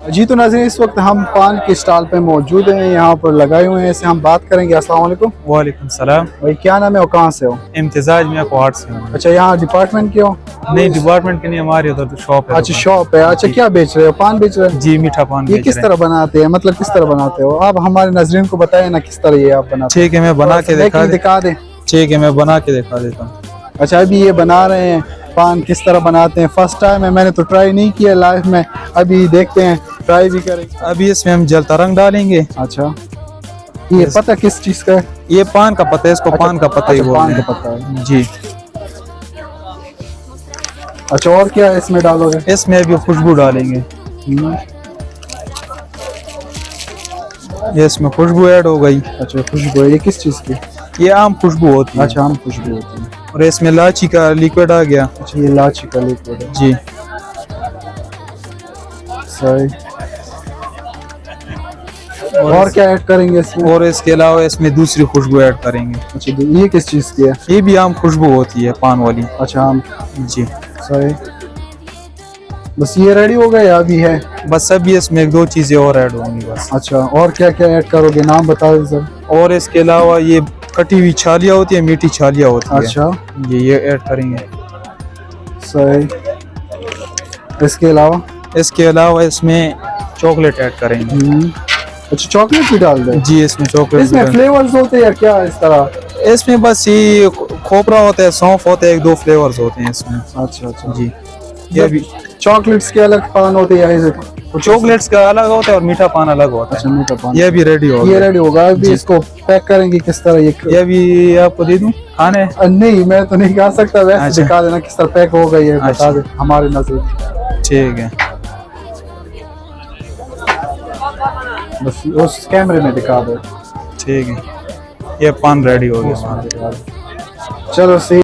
जी तो नाज़रीन, इस वक्त हम पान के स्टॉल पे मौजूद हैं, यहाँ पर लगाए हुए हैं, इससे हम बात करेंगे। अस्सलाम वालेकुम। वालेकुम सलाम। भाई क्या नाम है और कहाँ से हो? इम्तिजाज में क्वार्ट से हूँ। अच्छा, यहाँ डिपार्टमेंट के हो? नहीं, डिपार्टमेंट के नहीं, हमारी उधर शॉप है। अच्छा, शॉप है। अच्छा, क्या बेच रहे हो? पान बेच रहे हो? जी, मीठा पान। ये किस तरह बनाते हैं, मतलब किस तरह बनाते हो आप? हमारे नाज़रीन को बताए ना किस तरह ये आप बनाते ठीक है, मैं बना के दिखा दें। ठीक है, मैं बना के दिखा देता हूँ। अच्छा, अभी ये बना रहे हैं पान, किस तरह बनाते हैं? फर्स्ट टाइम है, मैंने तो ट्राई नहीं किया लाइफ में, अभी देखते हैं, ट्राई भी करेंगे। अभी इसमें हम जलता रंग डालेंगे। अच्छा, ये पता किस चीज़ का है? ये पान का पत्ता है, इसको अच्छा, पान का पत्ता ही अच्छा, बोलते पान हैं। का पत्ता है जी। अच्छा, और क्या इसमें डालोगे? इसमें अभी खुशबू डालेंगे। ये इसमें खुशबू ऐड हो गई। अच्छा, खुशबू है, ये किस चीज़ की? ये आम खुशबू होती है। अच्छा, हम खुशबू होती है। और इसमें इलायची का लिक्विड आ गया। अच्छा, ये इलायची का लिक्विड है। जी। सही। और क्या ऐड करेंगे इसमें? और इसके अलावा इसमें दूसरी खुशबू ऐड करेंगे। अच्छा, ये किस चीज़ की है? ये भी आम खुशबू होती है, पान वाली। अच्छा, हम। जी। सही। बस ये रेडी हो गया या अभी है? बस अभी इसमें एक दो चीजें और ऐड होंगी बस। अच्छा, और क्या क्या ऐड करोगे, नाम बता दो सर। और इसके अलावा ये कटी हुई छालियाँ होती है, मीठी छालियाँ होती है। अच्छा, ये ऐड करेंगे। सही। इसके अलावा इसमें चॉकलेट ऐड करेंगे। अच्छा, चॉकलेट भी डाल दे? जी, इसमें चॉकलेट। इसमें फ्लेवर्स होते हैं या क्या इस तरह? इसमें बस ये खोपरा होता है, सौंफ होता है, एक दो फ्लेवर्स होते हैं इसमें। अच्छा अच्छा जी। ये भी चॉकलेट्स के अलग पान होते हैं या चॉकलेट्स का अलग होता है और मीठा पान अलग होता है। अच्छा, मीठा पान। ये भी रेडी होगा। ये रेडी होगा। अभी इसको पैक करेंगे किस तरह? ये भी आपको दे दूं खाने? नहीं, मैं तो नहीं खा सकता, वैसे अच्छा। दिखा देना किस तरह पैक होगा, ये बता अच्छा। दे हमारे नजर। ठीक है, बस उस कैमरे में दिखा दो। ठीक है। ये पान रेडी हो गया। चलो सही।